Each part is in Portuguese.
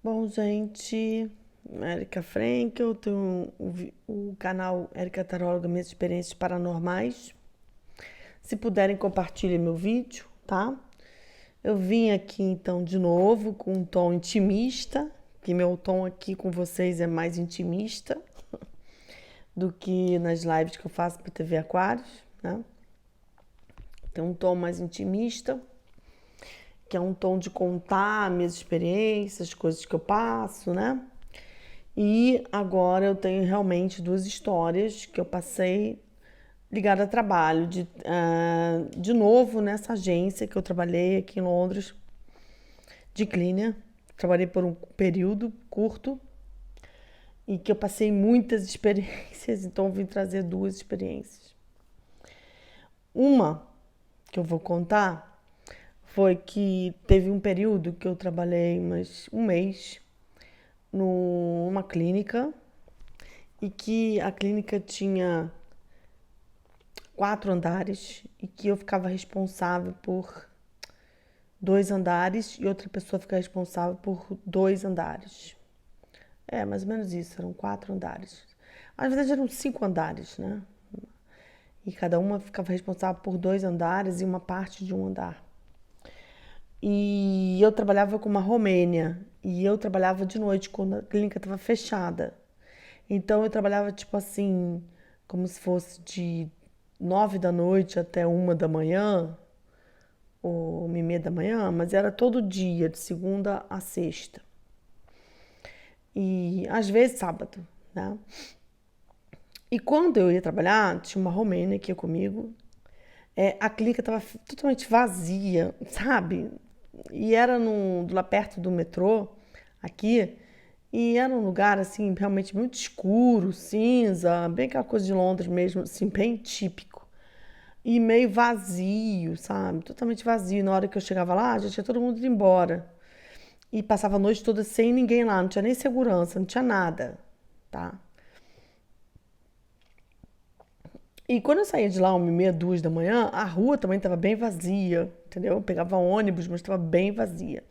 Bom, gente, Érica Frankel, tenho o canal Érica Taróloga, Minhas Experiências Paranormais. Se puderem, compartilhem meu vídeo, tá? Eu vim aqui então de novo com um tom intimista, que meu tom aqui com vocês é mais intimista do que nas lives que eu faço para TV Aquários, né? Tem um tom mais intimista, que é um tom de contar minhas experiências, coisas que eu passo, né? E agora eu tenho realmente duas histórias que eu passei ligada a trabalho. De novo nessa agência que eu trabalhei aqui em Londres, de cleaner. Trabalhei por um período curto e que eu passei muitas experiências, então eu vim trazer duas experiências. Uma que eu vou contar foi que teve um período que eu trabalhei um mês numa clínica e que a clínica tinha 4 andares e que eu ficava responsável por 2 andares e outra pessoa ficava responsável por 2 andares. É, mais ou menos isso, eram 4 andares. Na verdade eram 5 andares, né? E cada uma ficava responsável por 2 andares e uma parte de um andar. E eu trabalhava com uma Romênia e eu trabalhava de noite quando a clínica estava fechada. Então eu trabalhava tipo assim, como se fosse de 9 da noite até 1 da manhã, ou 1h30 da manhã, mas era todo dia, de segunda a sexta. E às vezes sábado, né? E quando eu ia trabalhar, tinha uma romênia que ia comigo, a clínica estava totalmente vazia, sabe? E era lá perto do metrô, aqui, e era um lugar, assim, realmente muito escuro, cinza, bem aquela coisa de Londres mesmo, assim, bem típico. E meio vazio, sabe? Totalmente vazio. Na hora que eu chegava lá, já tinha todo mundo ido embora. E passava a noite toda sem ninguém lá, não tinha nem segurança, não tinha nada, tá? E quando eu saía de lá, 1h30, 2 da manhã, a rua também estava bem vazia, entendeu? Eu pegava ônibus, mas estava bem vazia.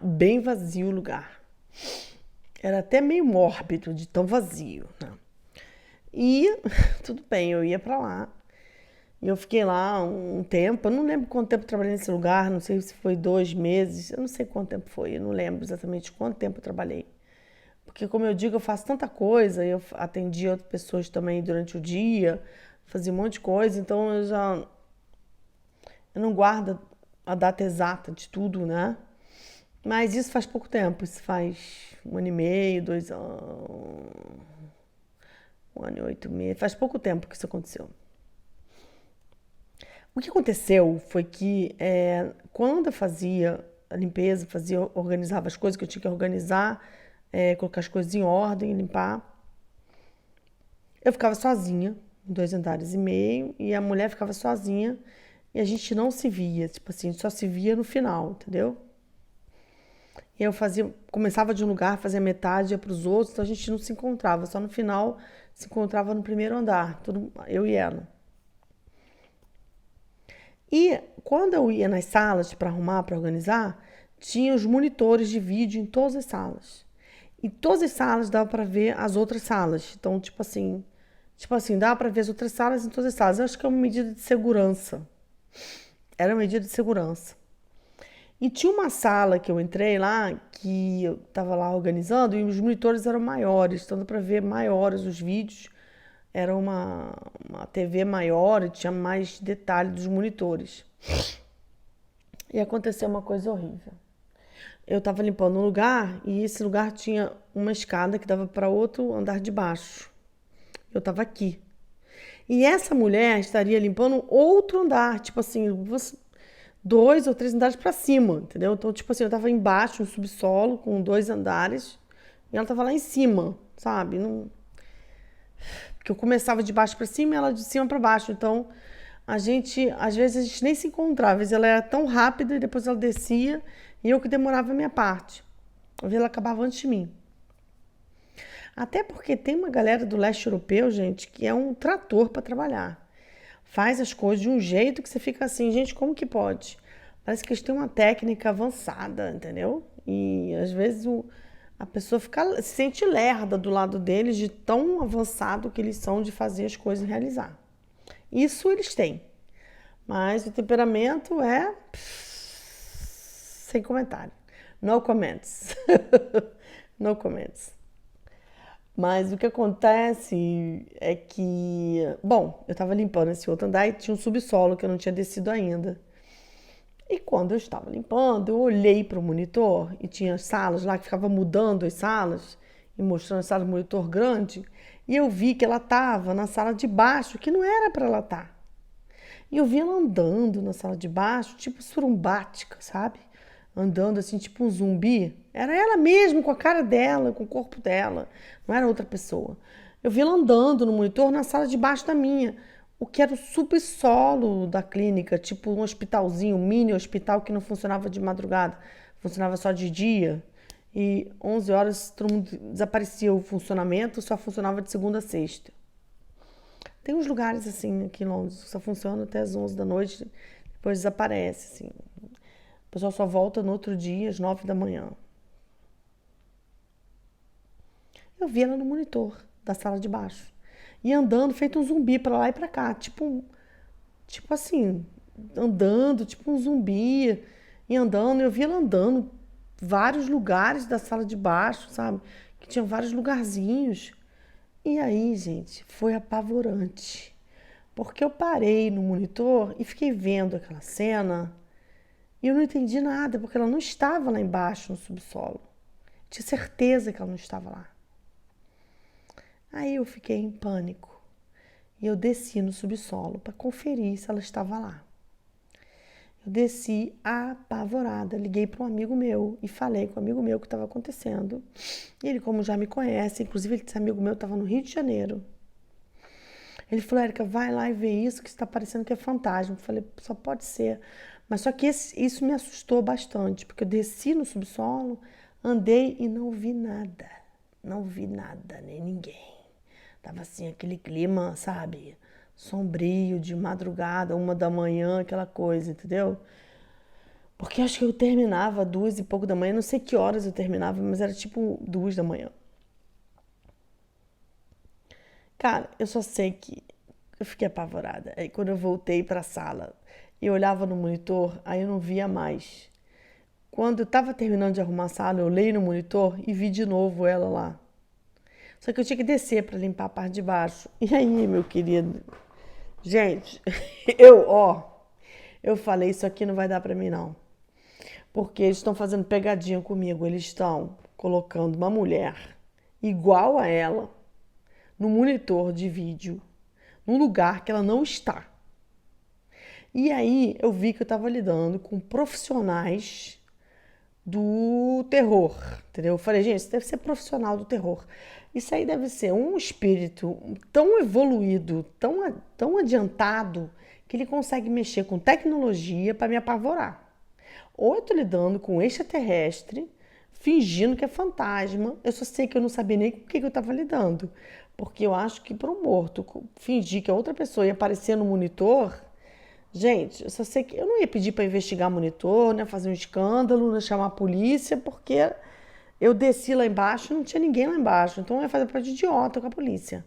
Bem vazio o lugar. Era até meio mórbido de tão vazio, né? E tudo bem, eu ia pra lá. E eu fiquei lá um tempo, eu não lembro quanto tempo eu trabalhei nesse lugar, não sei se foi 2 meses, eu não sei quanto tempo foi, eu não lembro exatamente quanto tempo eu trabalhei. Porque, como eu digo, eu faço tanta coisa, eu atendi outras pessoas também durante o dia, fazia um monte de coisa, então eu não guardo a data exata de tudo, né? Mas isso faz pouco tempo, isso faz 1 ano e meio, 2 anos, 1 ano e 8 meses, faz pouco tempo que isso aconteceu. O que aconteceu foi que quando eu fazia a limpeza, organizava as coisas que eu tinha que organizar, colocar as coisas em ordem, limpar, eu ficava sozinha, em 2 andares e meio, e a mulher ficava sozinha e a gente não se via, tipo assim, só se via no final, entendeu? E eu começava de um lugar, fazia metade, ia para os outros, então a gente não se encontrava, só no final se encontrava no primeiro andar, eu e ela. E quando eu ia nas salas para arrumar, para organizar, tinha os monitores de vídeo em todas as salas. E todas as salas dava para ver as outras salas. Então, tipo assim, dava para ver as outras salas em todas as salas. Eu acho que é uma medida de segurança. Era uma medida de segurança. E tinha uma sala que eu entrei lá, que eu estava lá organizando, e os monitores eram maiores, então dá para ver maiores os vídeos. Era uma TV maior e tinha mais detalhe dos monitores. E aconteceu uma coisa horrível. Eu estava limpando um lugar e esse lugar tinha uma escada que dava para outro andar de baixo. Eu estava aqui. E essa mulher estaria limpando outro andar, tipo assim, 2 ou 3 andares para cima, entendeu? Então, tipo assim, eu estava embaixo, no subsolo, com 2 andares, e ela estava lá em cima, sabe? Não... Porque eu começava de baixo para cima e ela de cima para baixo. Então, às vezes a gente nem se encontrava. Às vezes ela era tão rápida e depois ela descia e eu que demorava a minha parte. Às vezes ela acabava antes de mim. Até porque tem uma galera do leste europeu, gente, que é um trator para trabalhar. Faz as coisas de um jeito que você fica assim, gente, como que pode? Parece que eles têm uma técnica avançada, entendeu? E às vezes a pessoa se sente lerda do lado deles de tão avançado que eles são de fazer as coisas realizar. Isso eles têm. Mas o temperamento é sem comentário. No comments. No comments. Mas o que acontece é que, bom, eu estava limpando esse outro andar e tinha um subsolo que eu não tinha descido ainda. E quando eu estava limpando, eu olhei para o monitor e tinha salas lá que ficava mudando as salas e mostrando as salas de monitor grande. E eu vi que ela estava na sala de baixo, que não era para ela estar. E eu vi ela andando na sala de baixo, tipo surumbática, sabe? Andando assim, tipo um zumbi. Era ela mesma, com a cara dela, com o corpo dela. Não era outra pessoa. Eu vi ela andando no monitor na sala de baixo da minha. O que era o subsolo da clínica, tipo um hospitalzinho, um mini hospital que não funcionava de madrugada, funcionava só de dia. E 11 horas todo mundo desaparecia o funcionamento, só funcionava de segunda a sexta. Tem uns lugares assim aqui em Londres que só funciona até as 11 da noite, depois desaparece, assim. O pessoal só volta no outro dia, às 9 da manhã. Eu vi ela no monitor da sala de baixo. E andando, feito um zumbi pra lá e pra cá. Tipo assim, andando, tipo um zumbi. E andando, eu vi ela andando vários lugares da sala de baixo, sabe? Que tinham vários lugarzinhos. E aí, gente, foi apavorante. Porque eu parei no monitor e fiquei vendo aquela cena e eu não entendi nada, porque ela não estava lá embaixo no subsolo. Tinha certeza que ela não estava lá. Aí eu fiquei em pânico e eu desci no subsolo para conferir se ela estava lá. Eu desci apavorada, liguei para um amigo meu e falei com o amigo meu o que estava acontecendo. E ele, como já me conhece, inclusive esse amigo meu estava no Rio de Janeiro. Ele falou, Érica, vai lá e vê isso que está parecendo que é fantasma. Eu falei, só pode ser. Mas só que isso me assustou bastante, porque eu desci no subsolo, andei e não vi nada. Não vi nada, nem ninguém. Tava assim, aquele clima, sabe? Sombrio, de madrugada, 1 da manhã, aquela coisa, entendeu? Porque acho que eu terminava 2 e pouco da manhã, não sei que horas eu terminava, mas era tipo 2 da manhã. Cara, eu só sei que eu fiquei apavorada. Aí quando eu voltei para a sala e olhava no monitor, aí eu não via mais. Quando eu tava terminando de arrumar a sala, eu olhei no monitor e vi de novo ela lá. Só que eu tinha que descer para limpar a parte de baixo. E aí, meu querido? Gente, eu falei, isso aqui não vai dar para mim não. Porque eles estão fazendo pegadinha comigo. Eles estão colocando uma mulher igual a ela no monitor de vídeo, num lugar que ela não está. E aí eu vi que eu estava lidando com profissionais do terror, entendeu? Eu falei, gente, isso deve ser profissional do terror. Isso aí deve ser um espírito tão evoluído, tão adiantado, que ele consegue mexer com tecnologia para me apavorar. Ou eu tô lidando com um extraterrestre, fingindo que é fantasma. Eu só sei que eu não sabia nem com o que eu estava lidando. Porque eu acho que para um morto fingir que a outra pessoa ia aparecer no monitor. Gente, eu só sei que eu não ia pedir para investigar monitor, né, fazer um escândalo, né, chamar a polícia, porque eu desci lá embaixo e não tinha ninguém lá embaixo. Então eu ia fazer parte de idiota com a polícia.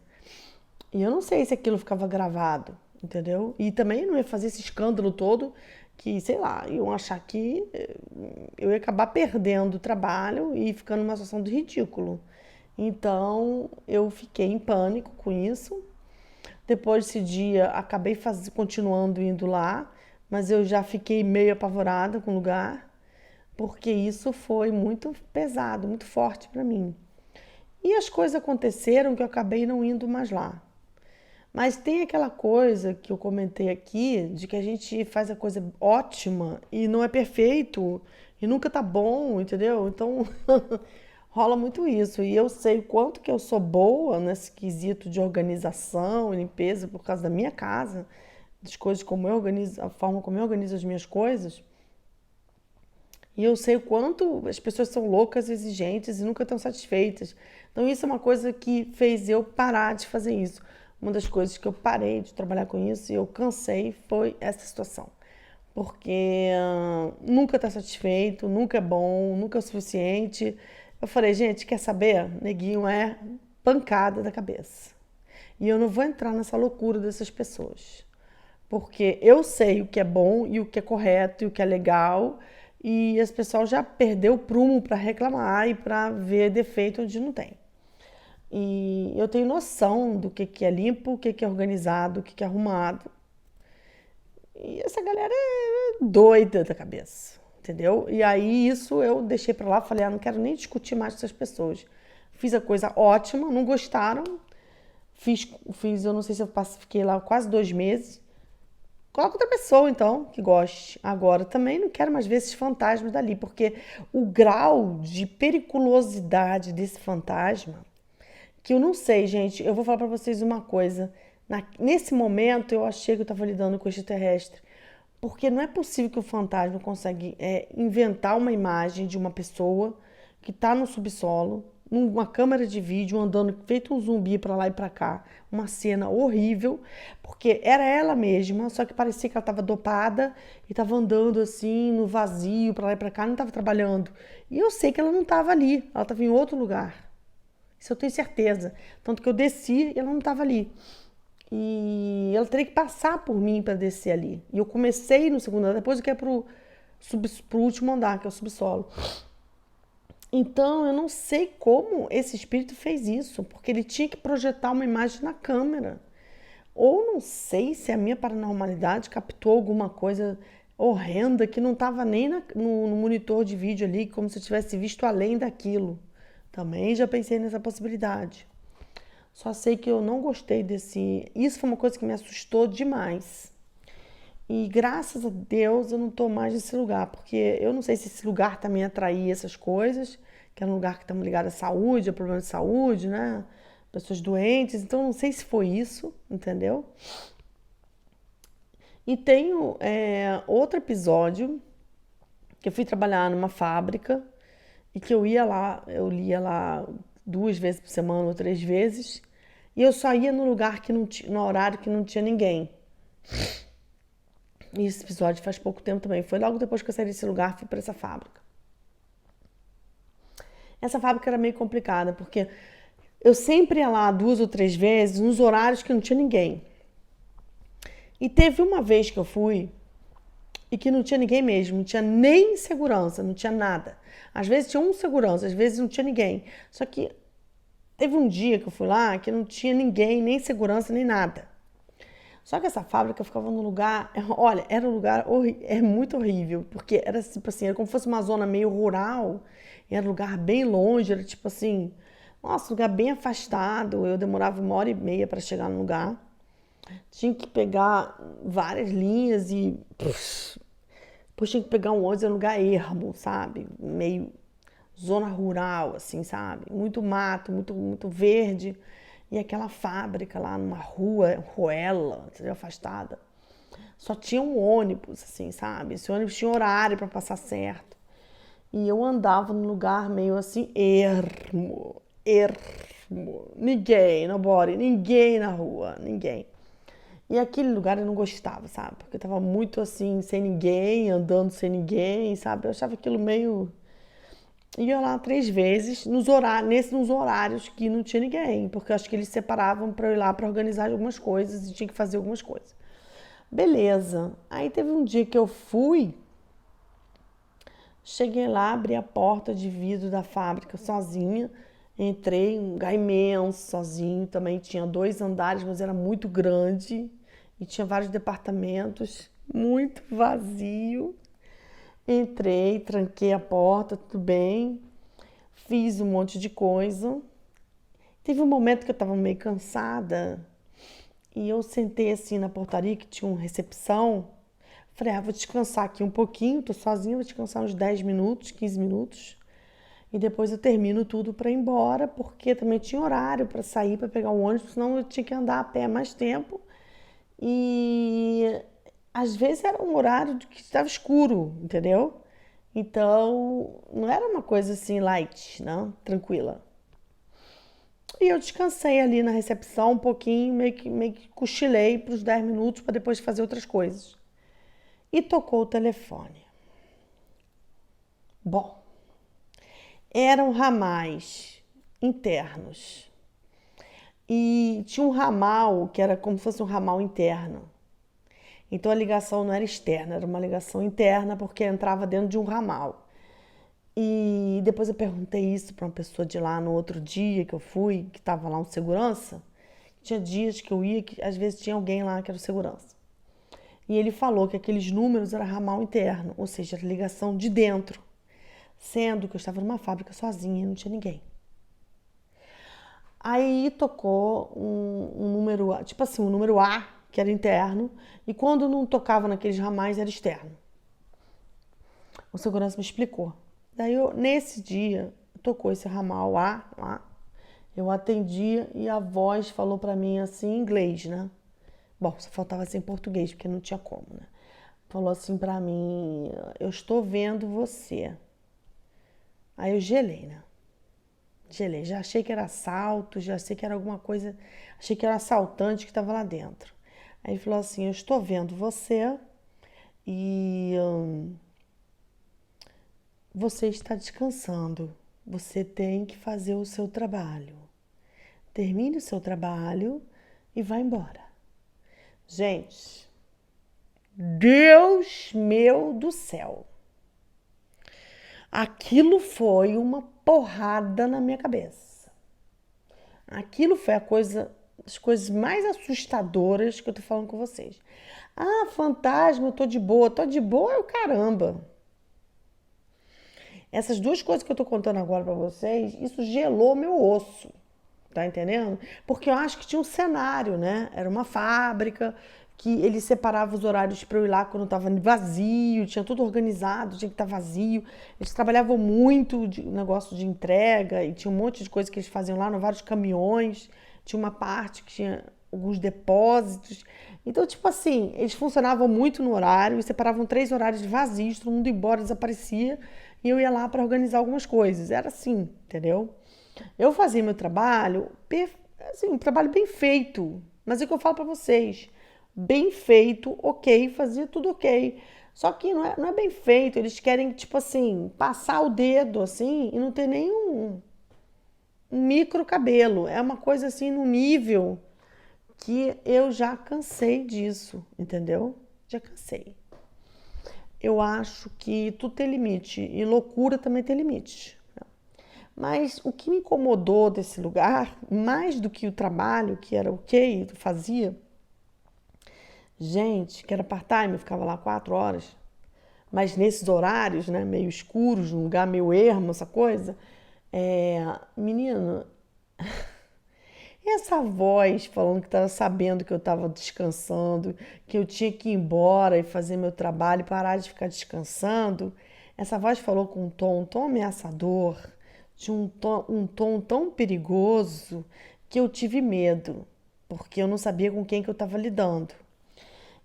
E eu não sei se aquilo ficava gravado, entendeu? E também não ia fazer esse escândalo todo que, sei lá, iam achar que eu ia acabar perdendo o trabalho e ficando numa situação de ridículo. Então eu fiquei em pânico com isso. Depois desse dia, acabei continuando indo lá, mas eu já fiquei meio apavorada com o lugar, porque isso foi muito pesado, muito forte para mim. E as coisas aconteceram que eu acabei não indo mais lá. Mas tem aquela coisa que eu comentei aqui, de que a gente faz a coisa ótima e não é perfeito e nunca tá bom, entendeu? Então rola muito isso. E eu sei o quanto que eu sou boa nesse quesito de organização e limpeza por causa da minha casa, das coisas como eu organizo, a forma como eu organizo as minhas coisas. E eu sei o quanto as pessoas são loucas, exigentes e nunca estão satisfeitas. Então isso é uma coisa que fez eu parar de fazer isso. Uma das coisas que eu parei de trabalhar com isso e eu cansei foi essa situação. porque nunca tá satisfeito, nunca é bom, nunca é o suficiente. Eu falei, gente, quer saber? Neguinho é pancada da cabeça. E eu não vou entrar nessa loucura dessas pessoas. Porque eu sei o que é bom e o que é correto e o que é legal. E as pessoas já perdeu o prumo para reclamar e para ver defeito onde não tem. E eu tenho noção do que é limpo, o que é organizado, o que é arrumado. E essa galera é doida da cabeça, entendeu? E aí isso eu deixei pra lá, falei, não quero nem discutir mais com essas pessoas. Fiz a coisa ótima, não gostaram. Fiz, eu não sei se eu fiquei lá quase 2 meses. Coloca outra pessoa, então, que goste. Agora, também não quero mais ver esses fantasmas dali, porque o grau de periculosidade desse fantasma, que eu não sei, gente, eu vou falar pra vocês uma coisa. Nesse momento, eu achei que eu estava lidando com extraterrestre, porque não é possível que o fantasma consegue inventar uma imagem de uma pessoa que está no subsolo, numa câmera de vídeo, andando feito um zumbi para lá e para cá. Uma cena horrível, porque era ela mesma, só que parecia que ela estava dopada e estava andando assim, no vazio, para lá e para cá, não estava trabalhando. E eu sei que ela não estava ali, ela estava em outro lugar. Isso eu tenho certeza. Tanto que eu desci e ela não estava ali. E ela teria que passar por mim para descer ali. E eu comecei no segundo andar, depois eu quero pro último andar, que é o subsolo. Então eu não sei como esse espírito fez isso, porque ele tinha que projetar uma imagem na câmera. Ou não sei se a minha paranormalidade captou alguma coisa horrenda que não estava nem no monitor de vídeo ali, como se eu tivesse visto além daquilo. Também já pensei nessa possibilidade. Só sei que eu não gostei desse. Isso foi uma coisa que me assustou demais. E graças a Deus eu não tô mais nesse lugar, porque eu não sei se esse lugar também atraía essas coisas, que era um lugar que estamos ligados à saúde, a problemas de saúde, né? Pessoas doentes, então não sei se foi isso, entendeu? E tenho outro episódio que eu fui trabalhar numa fábrica e que eu ia lá 2 vezes por semana ou 3 vezes, e eu só ia no lugar que não tinha, no horário que não tinha ninguém. E esse episódio faz pouco tempo também. Foi logo depois que eu saí desse lugar, fui para essa fábrica. Essa fábrica era meio complicada, porque eu sempre ia lá 2 ou 3 vezes nos horários que não tinha ninguém. E teve uma vez que eu fui e que não tinha ninguém mesmo, não tinha nem segurança, não tinha nada. Às vezes tinha um segurança, às vezes não tinha ninguém. Só que teve um dia que eu fui lá que não tinha ninguém, nem segurança, nem nada. Só que essa fábrica ficava num lugar, olha, era um lugar muito horrível, porque era tipo assim, era como se fosse uma zona meio rural, era um lugar bem longe, era tipo assim, nossa, um lugar bem afastado. Eu demorava 1h30 para chegar no lugar. Tinha que pegar várias linhas e depois tinha que pegar um ônibus, era um lugar ermo, sabe? Meio zona rural, assim, sabe? Muito mato, muito verde. E aquela fábrica lá numa ruela, entendeu? Afastada. Só tinha um ônibus, assim, sabe? Esse ônibus tinha horário para passar certo. E eu andava num lugar meio assim, ermo. Ninguém, nobody, ninguém na rua, ninguém. E aquele lugar eu não gostava, sabe? Porque eu tava muito assim, sem ninguém, andando sem ninguém, sabe? Eu achava aquilo meio. Ia lá 3 vezes, nos horários que não tinha ninguém, porque eu acho que eles separavam pra eu ir lá pra organizar algumas coisas e tinha que fazer algumas coisas. Beleza. Aí teve um dia que eu fui, cheguei lá, abri a porta de vidro da fábrica sozinha, entrei, um lugar imenso, sozinho, também tinha 2 andares, mas era muito grande e tinha vários departamentos, muito vazio. Entrei, tranquei a porta, tudo bem, fiz um monte de coisa. Teve um momento que eu tava meio cansada e eu sentei assim na portaria que tinha uma recepção. Falei, vou descansar aqui um pouquinho, tô sozinha, vou descansar uns 10 minutos, 15 minutos. E depois eu termino tudo para ir embora, porque também tinha horário para sair, para pegar o ônibus, senão eu tinha que andar a pé mais tempo. E às vezes era um horário que estava escuro, entendeu? Então, não era uma coisa assim light, não, tranquila. E eu descansei ali na recepção um pouquinho, meio que cochilei para os 10 minutos para depois fazer outras coisas. e tocou o telefone. Bom, eram ramais internos. E tinha um ramal que era como se fosse um ramal interno. Então a ligação não era externa, era uma ligação interna porque entrava dentro de um ramal. E depois eu perguntei isso para uma pessoa de lá no outro dia que eu fui, que estava lá um segurança. Tinha dias que eu ia que às vezes tinha alguém lá que era o segurança. E ele falou que aqueles números era ramal interno, ou seja, era ligação de dentro. Sendo que eu estava numa fábrica sozinha e não tinha ninguém. Aí tocou um número, tipo assim, um número A, que era interno, e quando não tocava naqueles ramais era externo. O segurança me explicou. Daí, nesse dia, tocou esse ramal A, lá. Eu atendi e a voz falou pra mim assim em inglês, né? Bom, só faltava ser em português, porque não tinha como, né? Falou assim pra mim, eu estou vendo você. Aí eu gelei, né? Gelei. Já achei que era assalto, já achei que era alguma coisa, achei que era um assaltante que estava lá dentro. Aí ele falou assim, eu estou vendo você e você está descansando. Você tem que fazer o seu trabalho. Termine o seu trabalho e vá embora. Gente, Deus meu do céu. Aquilo foi uma porrada na minha cabeça. Aquilo foi as coisas mais assustadoras que eu tô falando com vocês. Ah, fantasma, eu tô de boa. Tô de boa é o caramba. Essas duas coisas que eu tô contando agora pra vocês, isso gelou meu osso. Tá entendendo? Porque eu acho que tinha um cenário, né? Era uma fábrica que ele separava os horários para eu ir lá quando estava vazio, tinha tudo organizado, tinha que estar vazio. Eles trabalhavam muito de negócio de entrega e tinha um monte de coisa que eles faziam lá, vários caminhões. Tinha uma parte que tinha alguns depósitos. Então, tipo assim, eles funcionavam muito no horário e separavam 3 horários vazios, todo mundo ia embora, desaparecia, e eu ia lá para organizar algumas coisas. Era assim, entendeu? Eu fazia meu trabalho, assim, um trabalho bem feito. Mas é o que eu falo pra vocês. Bem feito, ok, fazia tudo ok. Só que não é bem feito. Eles querem, tipo assim, passar o dedo assim e não ter nenhum um micro cabelo. É uma coisa assim no nível que eu já cansei disso, entendeu? Já cansei. Eu acho que tudo tem limite e loucura também tem limite. Mas o que me incomodou desse lugar, mais do que o trabalho, que era ok, eu fazia, gente, que era part-time, eu ficava lá 4 horas, mas nesses horários, né, meio escuros, num lugar meio ermo, essa coisa, menino, essa voz falando que estava sabendo que eu estava descansando, que eu tinha que ir embora e fazer meu trabalho e parar de ficar descansando, essa voz falou com um tom tão ameaçador, de um tom tão perigoso, que eu tive medo, porque eu não sabia com quem que eu estava lidando.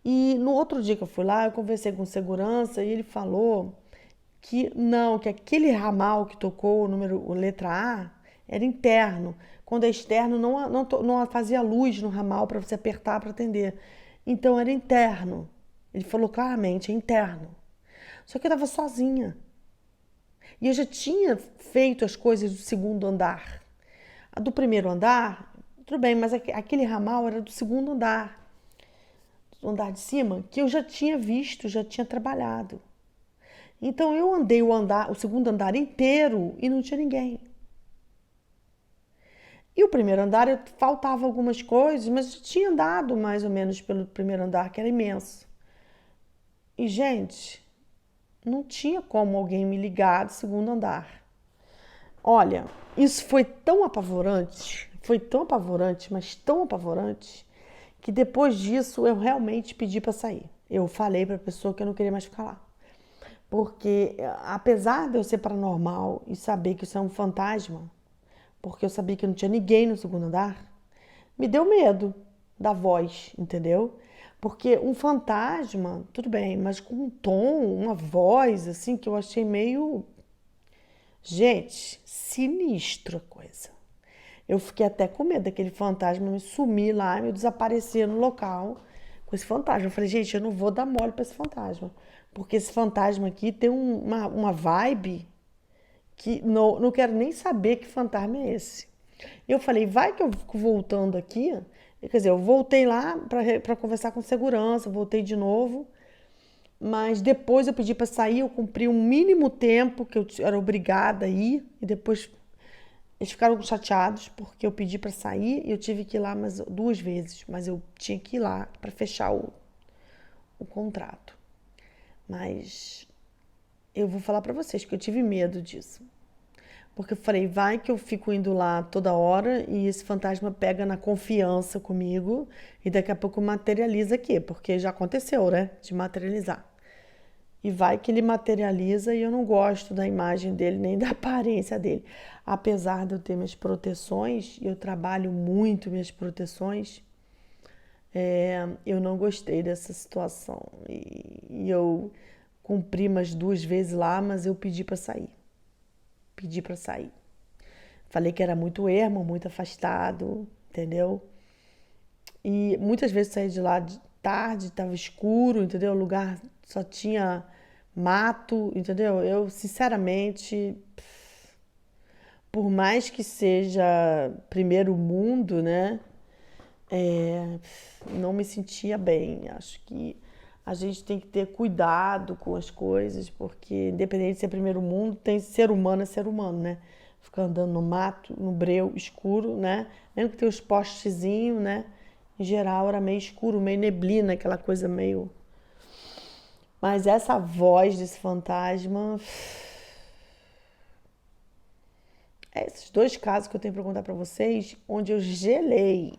E no outro dia que eu fui lá, eu conversei com segurança e ele falou que não, que aquele ramal que tocou o letra A era interno. Quando é externo, não fazia luz no ramal para você apertar para atender. Então era interno. Ele falou claramente, é interno. Só que eu estava sozinha. E eu já tinha feito as coisas do segundo andar. A do primeiro andar, tudo bem, mas aquele ramal era do segundo andar, do andar de cima, que eu já tinha visto, já tinha trabalhado. Então eu andei o segundo andar inteiro e não tinha ninguém. E o primeiro andar faltava algumas coisas, mas eu tinha andado mais ou menos pelo primeiro andar, que era imenso. E, gente, não tinha como alguém me ligar do segundo andar. Olha, isso foi tão apavorante, mas tão apavorante, que depois disso eu realmente pedi para sair. Eu falei para a pessoa que eu não queria mais ficar lá. Porque apesar de eu ser paranormal e saber que isso é um fantasma, porque eu sabia que não tinha ninguém no segundo andar, me deu medo da voz, entendeu? Porque um fantasma, tudo bem, mas com um tom, uma voz assim que eu achei meio, gente, sinistro a coisa. Eu fiquei até com medo daquele fantasma me sumir lá, me desaparecer no local, com esse fantasma. Eu falei, gente, eu não vou dar mole pra esse fantasma. Porque esse fantasma aqui tem uma vibe que não quero nem saber que fantasma é esse. Eu falei, vai que eu fico voltando aqui. Quer dizer, eu voltei lá para conversar com segurança, voltei de novo. Mas depois eu pedi para sair, eu cumpri um mínimo tempo que eu era obrigada a ir. E depois eles ficaram chateados porque eu pedi para sair e eu tive que ir lá mais 2 vezes. Mas eu tinha que ir lá para fechar o contrato. Mas eu vou falar para vocês que eu tive medo disso. Porque eu falei, vai que eu fico indo lá toda hora e esse fantasma pega na confiança comigo e daqui a pouco materializa aqui, porque já aconteceu, né? De materializar. E vai que ele materializa e eu não gosto da imagem dele nem da aparência dele. Apesar de eu ter minhas proteções, e eu trabalho muito minhas proteções, eu não gostei dessa situação. E eu cumpri umas 2 vezes lá, mas eu pedi para sair. Pedi para sair. Falei que era muito ermo, muito afastado, entendeu? E muitas vezes saí de lá de tarde, estava escuro, entendeu? O lugar só tinha mato, entendeu? Eu, sinceramente, por mais que seja primeiro mundo, né? Não me sentia bem. Acho que a gente tem que ter cuidado com as coisas, porque independente de ser primeiro mundo, tem é ser humano, né? Ficar andando no mato, no breu escuro, né? Mesmo que tenha os postezinhos, né? Em geral era meio escuro, meio neblina, aquela coisa meio. Mas essa voz desse fantasma. Esses 2 casos que eu tenho para contar para vocês, onde eu gelei.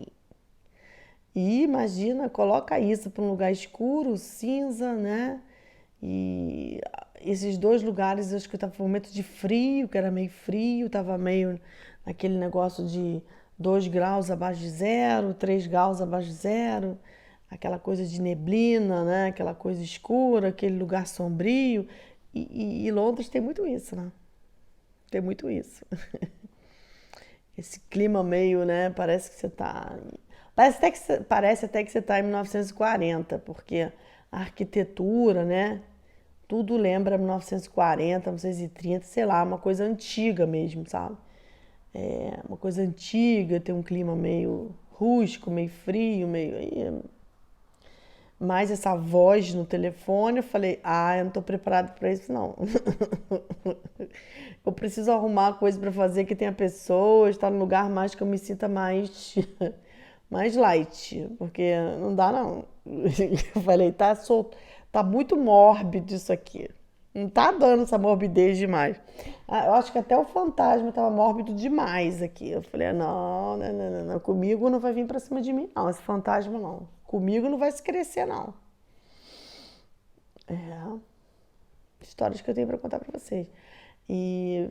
E imagina, coloca isso para um lugar escuro, cinza, né? E esses 2 lugares, acho que eu estava em um momento de frio, que era meio frio, estava meio naquele negócio de 2 graus abaixo de zero, 3 graus abaixo de zero, aquela coisa de neblina, né? Aquela coisa escura, aquele lugar sombrio. E Londres tem muito isso, né? Tem muito isso. Esse clima meio, né? Parece que você tá. Parece até que você tá em 1940, porque a arquitetura, né? Tudo lembra 1940, 1930, sei lá, uma coisa antiga mesmo, sabe? É uma coisa antiga, tem um clima meio rústico, meio frio, meio. Mas essa voz no telefone, eu falei, eu não tô preparado para isso, não. Eu preciso arrumar coisa para fazer que tenha pessoas, estar num lugar mais que eu me sinta mais, mais light, porque não dá, não. Eu falei, tá muito mórbido isso aqui. Não tá dando essa morbidez demais. Eu acho que até o fantasma tava mórbido demais aqui. Eu falei, não, não, não, não, não. Comigo não vai vir pra cima de mim, não. Esse fantasma não. Comigo não vai se crescer, não. É. Histórias que eu tenho pra contar pra vocês. E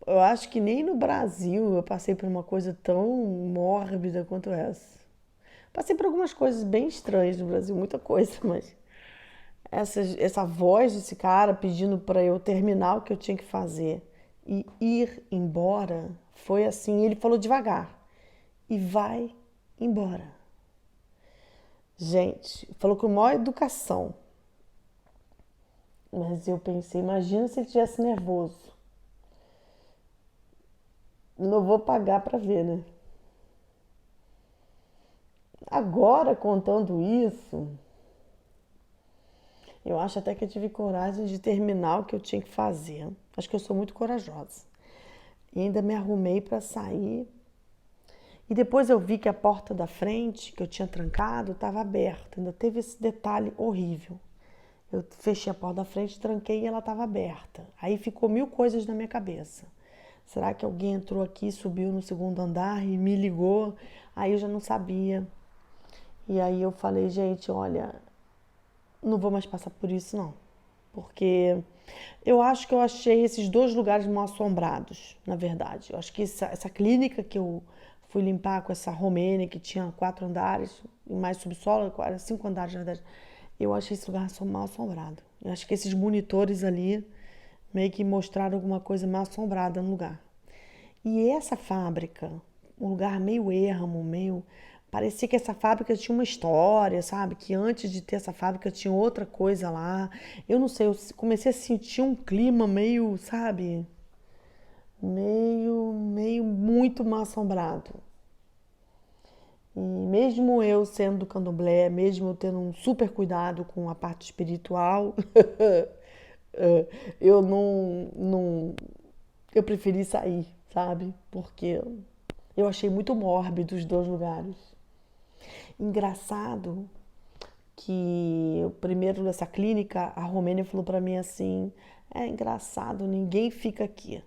eu acho que nem no Brasil eu passei por uma coisa tão mórbida quanto essa. Passei por algumas coisas bem estranhas no Brasil, muita coisa, mas essa voz desse cara pedindo para eu terminar o que eu tinha que fazer e ir embora foi assim. Ele falou devagar e vai embora. Gente, falou com maior educação. Mas eu pensei, imagina se ele estivesse nervoso. Não vou pagar para ver, né? Agora, contando isso, eu acho até que eu tive coragem de terminar o que eu tinha que fazer. Acho que eu sou muito corajosa. E ainda me arrumei para sair. E depois eu vi que a porta da frente, que eu tinha trancado, estava aberta. Ainda teve esse detalhe horrível. Eu fechei a porta da frente, tranquei e ela estava aberta. Aí ficou 1000 coisas na minha cabeça. Será que alguém entrou aqui, subiu no segundo andar e me ligou? Aí eu já não sabia. E aí eu falei, gente, olha, não vou mais passar por isso não. Porque eu acho que eu achei esses 2 lugares mal assombrados, na verdade. Eu acho que essa clínica que eu fui limpar com essa romênia que tinha 4 andares, e mais subsolo, 5 andares, na verdade. Eu achei esse lugar mal assombrado. Eu acho que esses monitores ali meio que mostraram alguma coisa mal assombrada no lugar. E essa fábrica, um lugar meio ermo, meio. Parecia que essa fábrica tinha uma história, sabe? Que antes de ter essa fábrica tinha outra coisa lá. Eu não sei, eu comecei a sentir um clima meio, sabe? Meio muito mal assombrado. E mesmo eu sendo do candomblé, mesmo eu tendo um super cuidado com a parte espiritual, eu eu preferi sair, sabe? Porque eu achei muito mórbido os dois lugares. Engraçado que o primeiro dessa clínica, a Romênia falou pra mim assim: é engraçado, ninguém fica aqui.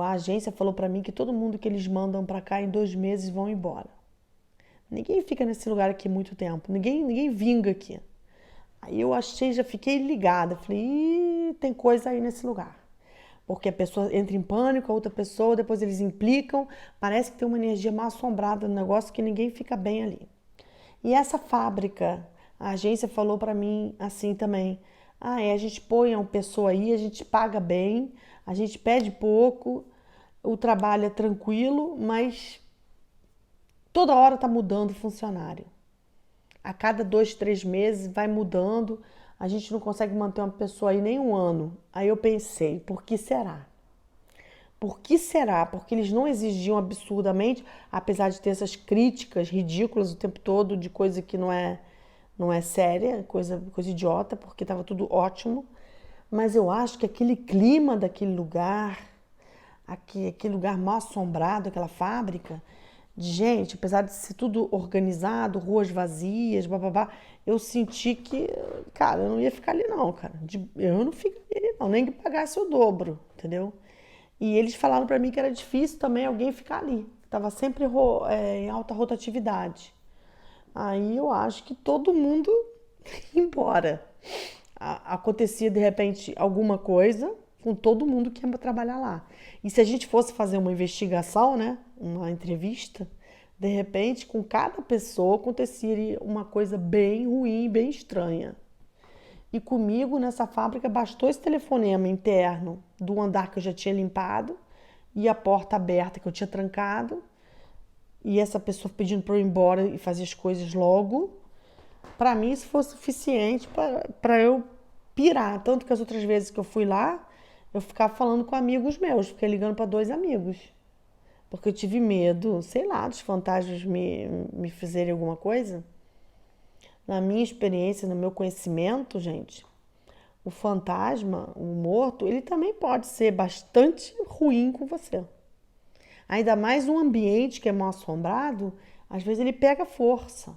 A agência falou pra mim que todo mundo que eles mandam pra cá em 2 meses vão embora. Ninguém fica nesse lugar aqui muito tempo, ninguém vinga aqui. Aí eu achei, já fiquei ligada, falei, ih, tem coisa aí nesse lugar. Porque a pessoa entra em pânico, a outra pessoa, depois eles implicam, parece que tem uma energia mal assombrada no negócio que ninguém fica bem ali. E essa fábrica, a agência falou pra mim assim também: ah, a gente põe uma pessoa aí, a gente paga bem, a gente pede pouco, o trabalho é tranquilo, mas toda hora tá mudando o funcionário. A cada 2, 3 meses vai mudando, a gente não consegue manter uma pessoa aí nem um ano. Aí eu pensei, por que será? Por que será? Porque eles não exigiam absurdamente, apesar de ter essas críticas ridículas o tempo todo de coisa que não é séria, coisa idiota, porque estava tudo ótimo. Mas eu acho que aquele clima daquele lugar, aquele lugar mal assombrado, aquela fábrica, de gente, apesar de ser tudo organizado, ruas vazias, bababá, eu senti que, cara, eu não ia ficar ali não, cara. Eu não ficaria ali não, nem que pagasse o dobro, entendeu? E eles falaram pra mim que era difícil também alguém ficar ali. Tava sempre em alta rotatividade. Aí eu acho que todo mundo ia embora. Acontecia de repente alguma coisa com todo mundo que ia trabalhar lá. E se a gente fosse fazer uma investigação, né, uma entrevista, de repente com cada pessoa acontecia uma coisa bem ruim, bem estranha. E comigo nessa fábrica bastou esse telefonema interno do andar que eu já tinha limpado e a porta aberta que eu tinha trancado e essa pessoa pedindo para eu ir embora e fazer as coisas logo. Para mim isso foi suficiente para eu pirar. Tanto que as outras vezes que eu fui lá, eu ficava falando com amigos meus, fiquei ligando para 2 amigos. Porque eu tive medo, sei lá, dos fantasmas me fizerem alguma coisa. Na minha experiência, no meu conhecimento, gente, o fantasma, o morto, ele também pode ser bastante ruim com você. Ainda mais um ambiente que é mal assombrado, às vezes ele pega força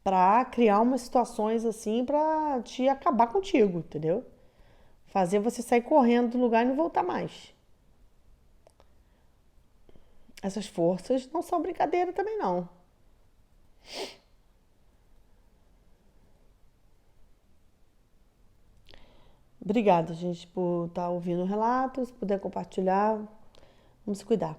para criar umas situações assim para te acabar contigo, entendeu? Fazer você sair correndo do lugar e não voltar mais. Essas forças não são brincadeira também não. Obrigada, gente, por estar ouvindo o relato. Se puder compartilhar, vamos se cuidar.